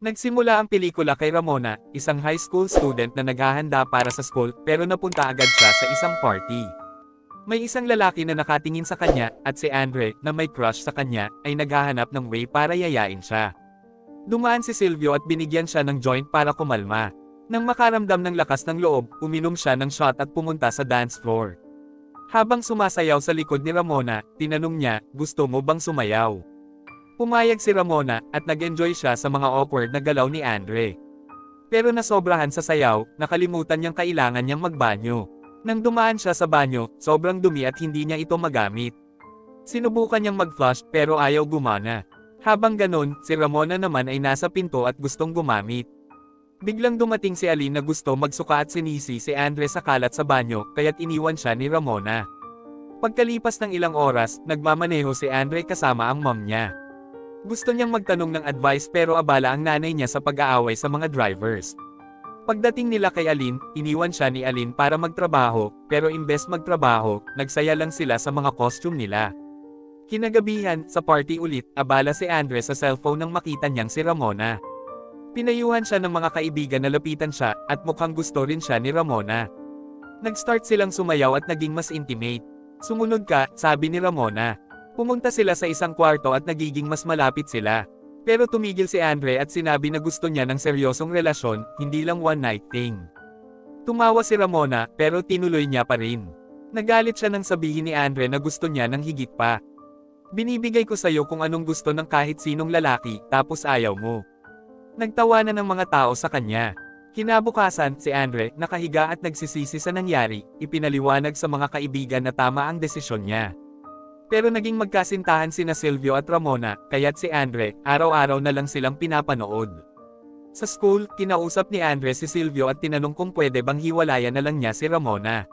Nagsimula ang pelikula kay Ramona, isang high school student na naghahanda para sa school pero napunta agad siya sa isang party. May isang lalaki na nakatingin sa kanya at si Andre na may crush sa kanya ay naghahanap ng way para yayain siya. Dumaan si Silvio at binigyan siya ng joint para kumalma. Nang makaramdam ng lakas ng loob, uminom siya ng shot at pumunta sa dance floor. Habang sumasayaw sa likod ni Ramona, tinanong niya, "Gusto mo bang sumayaw?" Pumayag si Ramona at nag-enjoy siya sa mga awkward na galaw ni Andre. Pero nasobrahan sa sayaw, nakalimutan niyang kailangan niyang magbanyo. Nang dumaan siya sa banyo, sobrang dumi at hindi niya ito magamit. Sinubukan niyang mag-flush pero ayaw gumana. Habang ganon, si Ramona naman ay nasa pinto at gustong gumamit. Biglang dumating si Aline na gusto magsuka at sinisi si Andre sa kalat sa banyo, kaya't iniwan siya ni Ramona. Pagkalipas ng ilang oras, nagmamaneho si Andre kasama ang mom niya. Gusto niyang magtanong ng advice pero abala ang nanay niya sa pag-aaway sa mga drivers. Pagdating nila kay Aline, iniwan siya ni Aline para magtrabaho, pero imbes magtrabaho, nagsaya lang sila sa mga costume nila. Kinagabihan, sa party ulit, abala si Andre sa cellphone nang makita niyang si Ramona. Pinayuhan siya ng mga kaibigan na lapitan siya, at mukhang gusto rin siya ni Ramona. Nag-start silang sumayaw at naging mas intimate. "Sumunod ka," sabi ni Ramona. Pumunta sila sa isang kwarto at nagiging mas malapit sila. Pero tumigil si Andre at sinabi na gusto niya ng seryosong relasyon, hindi lang one night thing. Tumawa si Ramona, pero tinuloy niya pa rin. Nagalit siya nang sabihin ni Andre na gusto niya ng higit pa. "Binibigay ko sa'yo kung anong gusto ng kahit sinong lalaki, tapos ayaw mo." Nagtawanan ng mga tao sa kanya. Kinabukasan, si Andre, nakahiga at nagsisisi sa nangyari, ipinaliwanag sa mga kaibigan na tama ang desisyon niya. Pero naging magkasintahan sina Silvio at Ramona, kaya't si Andre, araw-araw na lang silang pinapanood. Sa school, kinausap ni Andre si Silvio at tinanong kung pwede bang hiwalayan na lang niya si Ramona.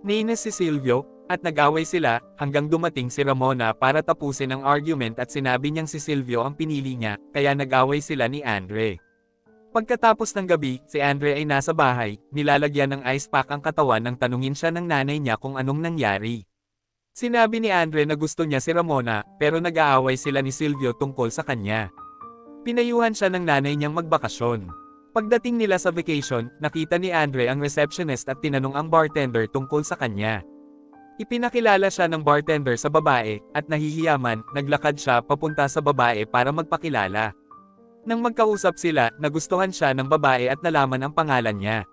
Nainis si Silvio, at nag-away sila, hanggang dumating si Ramona para tapusin ang argument at sinabi niyang si Silvio ang pinili niya, kaya nag-away sila ni Andre. Pagkatapos ng gabi, si Andre ay nasa bahay, nilalagyan ng ice pack ang katawan nang tanungin siya ng nanay niya kung anong nangyari. Sinabi ni Andre na gusto niya si Ramona, pero nag-aaway sila ni Silvio tungkol sa kanya. Pinayuhan siya ng nanay niyang magbakasyon. Pagdating nila sa vacation, nakita ni Andre ang receptionist at tinanong ang bartender tungkol sa kanya. Ipinakilala siya ng bartender sa babae, at nahihiyaman, naglakad siya papunta sa babae para magpakilala. Nang magkausap sila, nagustuhan siya ng babae at nalaman ang pangalan niya.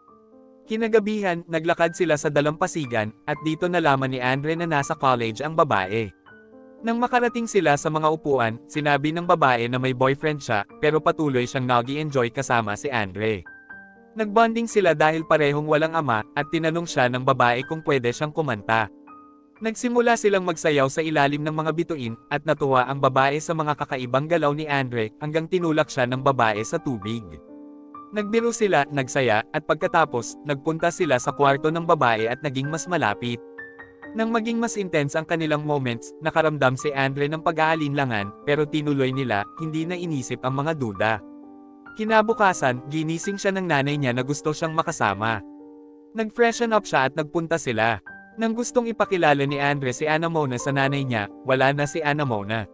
Kinagabihan, naglakad sila sa dalampasigan, at dito nalaman ni Andre na nasa college ang babae. Nang makarating sila sa mga upuan, sinabi ng babae na may boyfriend siya, pero patuloy siyang nag-i-enjoy kasama si Andre. Nagbonding sila dahil parehong walang ama, at tinanong siya ng babae kung pwede siyang kumanta. Nagsimula silang magsayaw sa ilalim ng mga bituin, at natuwa ang babae sa mga kakaibang galaw ni Andre, hanggang tinulak siya ng babae sa tubig. Nagbiro sila, nagsaya, at pagkatapos, nagpunta sila sa kwarto ng babae at naging mas malapit. Nang maging mas intense ang kanilang moments, nakaramdam si Andre ng pag-aalinlangan, pero tinuloy nila, hindi na inisip ang mga duda. Kinabukasan, ginising siya ng nanay niya na gusto siyang makasama. Nag-freshen up siya at nagpunta sila. Nang gustong ipakilala ni Andre si Ana Mona sa nanay niya, wala na si Ana Mona.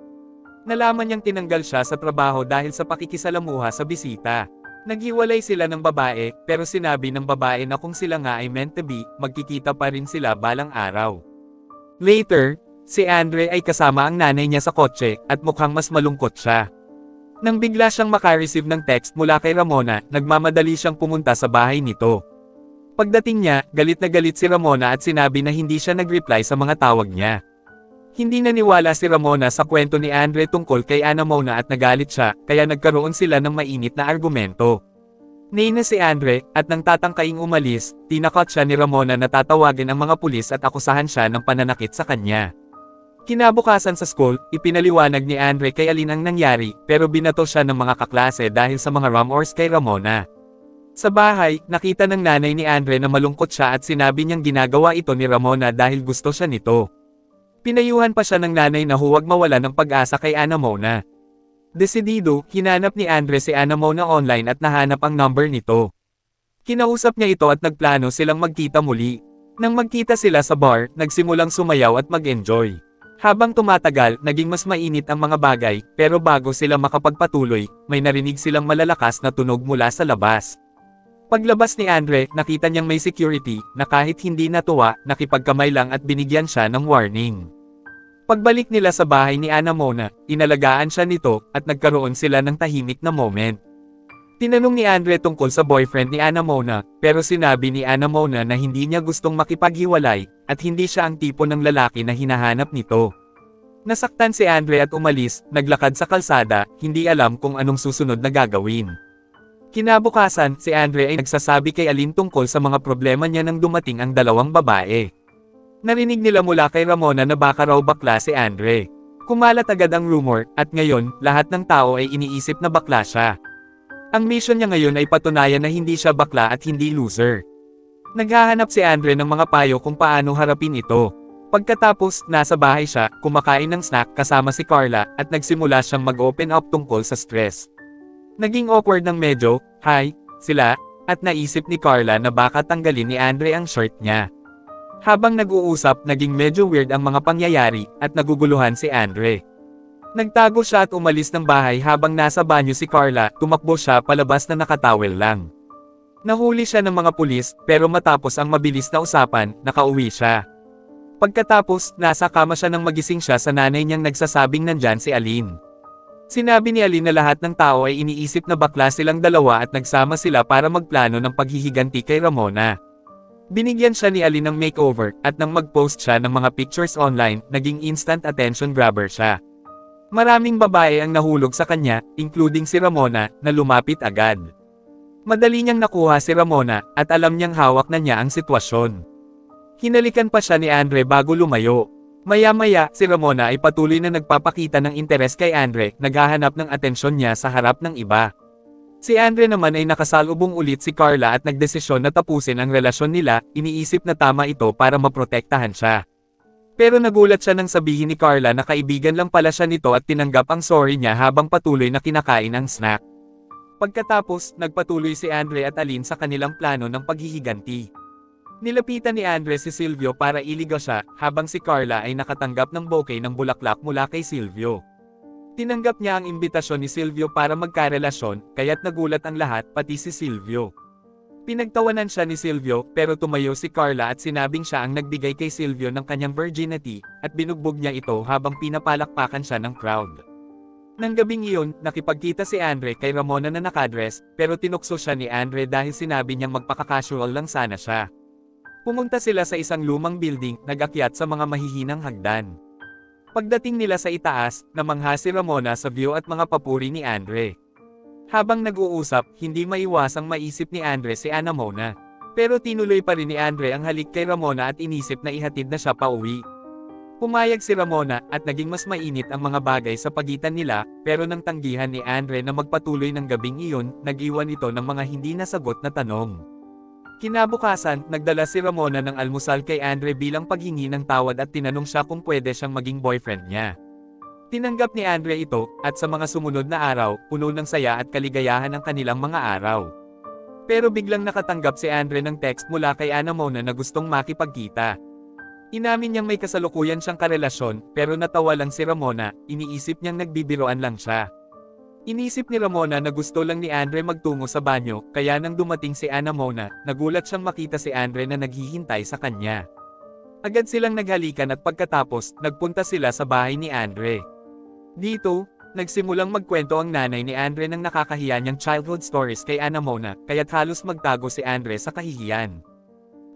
Nalaman niyang tinanggal siya sa trabaho dahil sa pakikisalamuha sa bisita. Naghiwalay sila ng babae, pero sinabi ng babae na kung sila nga ay meant to be, magkikita pa rin sila balang araw. Later, si Andre ay kasama ang nanay niya sa kotse, at mukhang mas malungkot siya. Nang bigla siyang makareceive ng text mula kay Ramona, nagmamadali siyang pumunta sa bahay nito. Pagdating niya, galit na galit si Ramona at sinabi na hindi siya nag-reply sa mga tawag niya. Hindi naniwala si Ramona sa kwento ni Andre tungkol kay Ana Mona at nagalit siya, kaya nagkaroon sila ng mainit na argumento. Nainis si Andre, at nang tatangkaing umalis, tinakot siya ni Ramona na tatawagin ang mga pulis at akusahan siya ng pananakit sa kanya. Kinabukasan sa school, ipinaliwanag ni Andre kay Aline ang nangyari, pero binato siya ng mga kaklase dahil sa mga rumors kay Ramona. Sa bahay, nakita ng nanay ni Andre na malungkot siya at sinabi niyang ginagawa ito ni Ramona dahil gusto siya nito. Pinayuhan pa siya ng nanay na huwag mawala ng pag-asa kay Ana Mona. Desidido, hinanap ni Andre si Ana Mona online at nahanap ang number nito. Kinausap niya ito at nagplano silang magkita muli. Nang magkita sila sa bar, nagsimulang sumayaw at mag-enjoy. Habang tumatagal, naging mas mainit ang mga bagay, pero bago sila makapagpatuloy, may narinig silang malalakas na tunog mula sa labas. Paglabas ni Andre, nakita niyang may security, na kahit hindi natuwa, nakipagkamay lang at binigyan siya ng warning. Pagbalik nila sa bahay ni Ana Mona, inalagaan siya nito, at nagkaroon sila ng tahimik na moment. Tinanong ni Andre tungkol sa boyfriend ni Ana Mona, pero sinabi ni Ana Mona na hindi niya gustong makipaghiwalay, at hindi siya ang tipo ng lalaki na hinahanap nito. Nasaktan si Andre at umalis, naglakad sa kalsada, hindi alam kung anong susunod na gagawin. Kinabukasan, si Andre ay nagsasabi kay Aline tungkol sa mga problema niya nang dumating ang dalawang babae. Narinig nila mula kay Ramona na baka raw bakla si Andre. Kumalat agad ang rumor, at ngayon, lahat ng tao ay iniisip na bakla siya. Ang mission niya ngayon ay patunayan na hindi siya bakla at hindi loser. Naghahanap si Andre ng mga payo kung paano harapin ito. Pagkatapos, nasa bahay siya, kumakain ng snack kasama si Carla, at nagsimula siyang mag-open up tungkol sa stress. Naging awkward ng medyo, hi, sila, at naisip ni Carla na baka tanggalin ni Andre ang shirt niya. Habang nag-uusap, naging medyo weird ang mga pangyayari, at naguguluhan si Andre. Nagtago siya at umalis ng bahay habang nasa banyo si Carla, tumakbo siya palabas na nakatawel lang. Nahuli siya ng mga pulis, pero matapos ang mabilis na usapan, nakauwi siya. Pagkatapos, nasa kama siya nang magising siya sa nanay niyang nagsasabing nandyan si Aline. Sinabi ni Aline na lahat ng tao ay iniisip na bakla silang dalawa at nagsama sila para magplano ng paghihiganti kay Ramona. Binigyan siya ni Aline ng makeover, at nang mag-post siya ng mga pictures online, naging instant attention grabber siya. Maraming babae ang nahulog sa kanya, including si Ramona, na lumapit agad. Madali niyang nakuha si Ramona, at alam niyang hawak na niya ang sitwasyon. Hinalikan pa siya ni Andre bago lumayo. Maya-maya, si Ramona ay patuloy na nagpapakita ng interes kay Andre, naghahanap ng atensyon niya sa harap ng iba. Si Andre naman ay nakasalubong ulit si Carla at nagdesisyon na tapusin ang relasyon nila, iniisip na tama ito para maprotektahan siya. Pero nagulat siya nang sabihin ni Carla na kaibigan lang pala siya nito at tinanggap ang sorry niya habang patuloy na kinakain ang snack. Pagkatapos, nagpatuloy si Andre at Aline sa kanilang plano ng paghihiganti. Nilapitan ni Andre si Silvio para iligaw siya, habang si Carla ay nakatanggap ng bouquet ng bulaklak mula kay Silvio. Tinanggap niya ang imbitasyon ni Silvio para magkarelasyon, kaya't nagulat ang lahat, pati si Silvio. Pinagtawanan siya ni Silvio, pero tumayo si Carla at sinabing siya ang nagbigay kay Silvio ng kanyang virginity, at binugbog niya ito habang pinapalakpakan siya ng crowd. Nang gabing iyon, nakipagkita si Andre kay Ramona na nakadress, pero tinukso siya ni Andre dahil sinabi niyang magpaka-casual lang sana siya. Pumunta sila sa isang lumang building, nag-akyat sa mga mahihinang hagdan. Pagdating nila sa itaas, namangha si Ramona sa view at mga papuri ni Andre. Habang nag-uusap, hindi maiwasang maisip ni Andre si Ana Mona. Pero tinuloy pa rin ni Andre ang halik kay Ramona at inisip na ihatid na siya pauwi. Pumayag si Ramona, at naging mas mainit ang mga bagay sa pagitan nila, pero nang tanggihan ni Andre na magpatuloy ng gabing iyon, nag-iwan ito ng mga hindi nasagot na tanong. Kinabukasan, nagdala si Ramona ng almusal kay Andre bilang paghingi ng tawad at tinanong siya kung pwede siyang maging boyfriend niya. Tinanggap ni Andre ito, at sa mga sumunod na araw, puno ng saya at kaligayahan ang kanilang mga araw. Pero biglang nakatanggap si Andre ng text mula kay Ana Mona na gustong makipagkita. Inamin niyang may kasalukuyan siyang karelasyon, pero natawa lang si Ramona, iniisip niyang nagbibiroan lang siya. Inisip ni Ramona na gusto lang ni Andre magtungo sa banyo, kaya nang dumating si Ana Mona, nagulat siyang makita si Andre na naghihintay sa kanya. Agad silang naghalikan at pagkatapos, nagpunta sila sa bahay ni Andre. Dito, nagsimulang magkwento ang nanay ni Andre ng nakakahiya niyang childhood stories kay Ana Mona, kaya't halos magtago si Andre sa kahihiyan.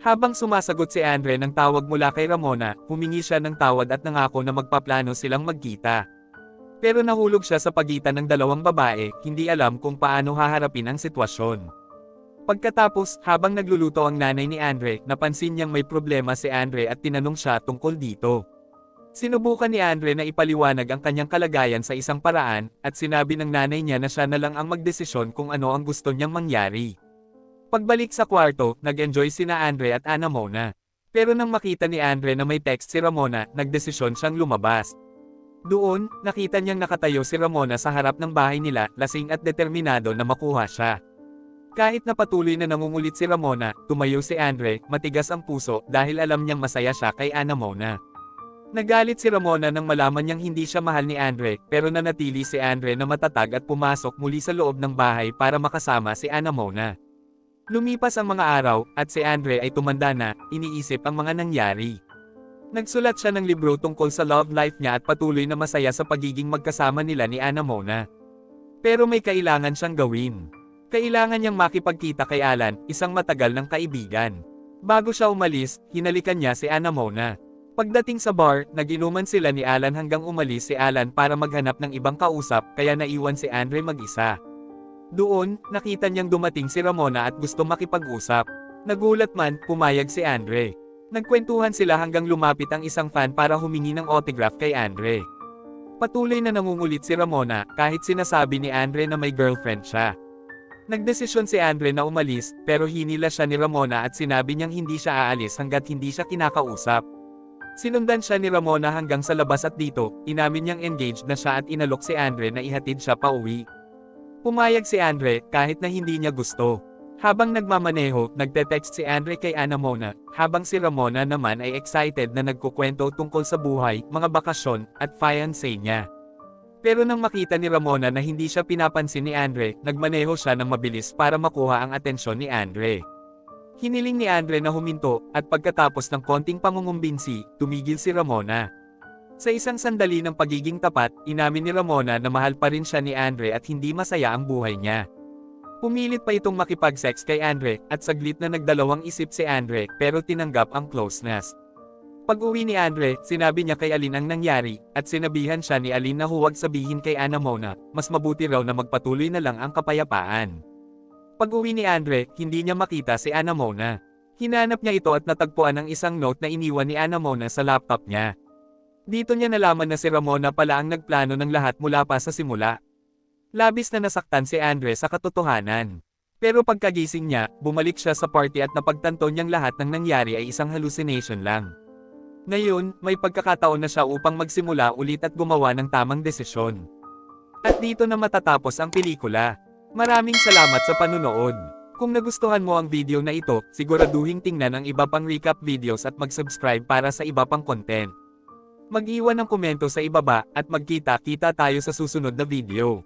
Habang sumasagot si Andre ng tawag mula kay Ramona, humingi siya ng tawad at nangako na magpaplano silang magkita. Pero nahulog siya sa pagitan ng dalawang babae, hindi alam kung paano haharapin ang sitwasyon. Pagkatapos, habang nagluluto ang nanay ni Andre, napansin niyang may problema si Andre at tinanong siya tungkol dito. Sinubukan ni Andre na ipaliwanag ang kanyang kalagayan sa isang paraan, at sinabi ng nanay niya na siya na lang ang magdesisyon kung ano ang gusto niyang mangyari. Pagbalik sa kwarto, nag-enjoy sina Andre at Ana Mona. Pero nang makita ni Andre na may text si Ramona, nagdesisyon siyang lumabas. Doon, nakita niyang nakatayo si Ramona sa harap ng bahay nila, lasing at determinado na makuha siya. Kahit na patuloy na nangungulit si Ramona, tumayo si Andre, matigas ang puso dahil alam niyang masaya siya kay Ana Mona. Nagalit si Ramona nang malaman niyang hindi siya mahal ni Andre, pero nanatili si Andre na matatag at pumasok muli sa loob ng bahay para makasama si Anna-Mona. Lumipas ang mga araw, at si Andre ay tumanda na, iniisip ang mga nangyari. Nagsulat siya ng libro tungkol sa love life niya at patuloy na masaya sa pagiging magkasama nila ni Anna-Mona. Pero may kailangan siyang gawin. Kailangan niyang makipagkita kay Alan, isang matagal ng kaibigan. Bago siya umalis, hinalikan niya si Anna-Mona. Pagdating sa bar, nag-inuman sila ni Alan hanggang umalis si Alan para maghanap ng ibang kausap, kaya naiwan si Andre mag-isa. Doon, nakita niyang dumating si Ramona at gusto makipag-usap. Nagulat man, pumayag si Andre. Nagkwentuhan sila hanggang lumapit ang isang fan para humingi ng autograph kay Andre. Patuloy na nangungulit si Ramona, kahit sinasabi ni Andre na may girlfriend siya. Nagdesisyon si Andre na umalis, pero hinila siya ni Ramona at sinabi niyang hindi siya aalis hanggat hindi siya kinakausap. Sinundan siya ni Ramona hanggang sa labas at dito, inamin niyang engaged na siya at inalok si Andre na ihatid siya pa uwi. Pumayag si Andre, kahit na hindi niya gusto. Habang nagmamaneho, nagte-text si Andre kay Anna-Mona, habang si Ramona naman ay excited na nagkukwento tungkol sa buhay, mga bakasyon, at fiancé niya. Pero nang makita ni Ramona na hindi siya pinapansin ni Andre, nagmaneho siya ng mabilis para makuha ang atensyon ni Andre. Hiniling ni Andre na huminto, at pagkatapos ng konting pangungumbinsi, tumigil si Ramona. Sa isang sandali ng pagiging tapat, inamin ni Ramona na mahal pa rin siya ni Andre at hindi masaya ang buhay niya. Pumilit pa itong makipag-sex kay Andre, at saglit na nagdalawang isip si Andre, pero tinanggap ang closeness. Pag-uwi ni Andre, sinabi niya kay Aline ang nangyari, at sinabihan siya ni Aline na huwag sabihin kay Anna-Mona, mas mabuti raw na magpatuloy na lang ang kapayapaan. Pag-uwi ni Andre, hindi niya makita si Anna-Mona. Hinanap niya ito at natagpuan ang isang note na iniwan ni Anna-Mona sa laptop niya. Dito niya nalaman na si Ramona pala ang nagplano ng lahat mula pa sa simula. Labis na nasaktan si Andre sa katotohanan. Pero pagkagising niya, bumalik siya sa party at napagtanto niyang lahat ng nangyari ay isang hallucination lang. Ngayon, may pagkakataon na siya upang magsimula ulit at gumawa ng tamang desisyon. At dito na matatapos ang pelikula. Maraming salamat sa panunood. Kung nagustuhan mo ang video na ito, siguraduhing tingnan ang iba pang recap videos at mag-subscribe para sa iba pang content. Mag-iwan ng komento sa ibaba, at magkita-kita tayo sa susunod na video.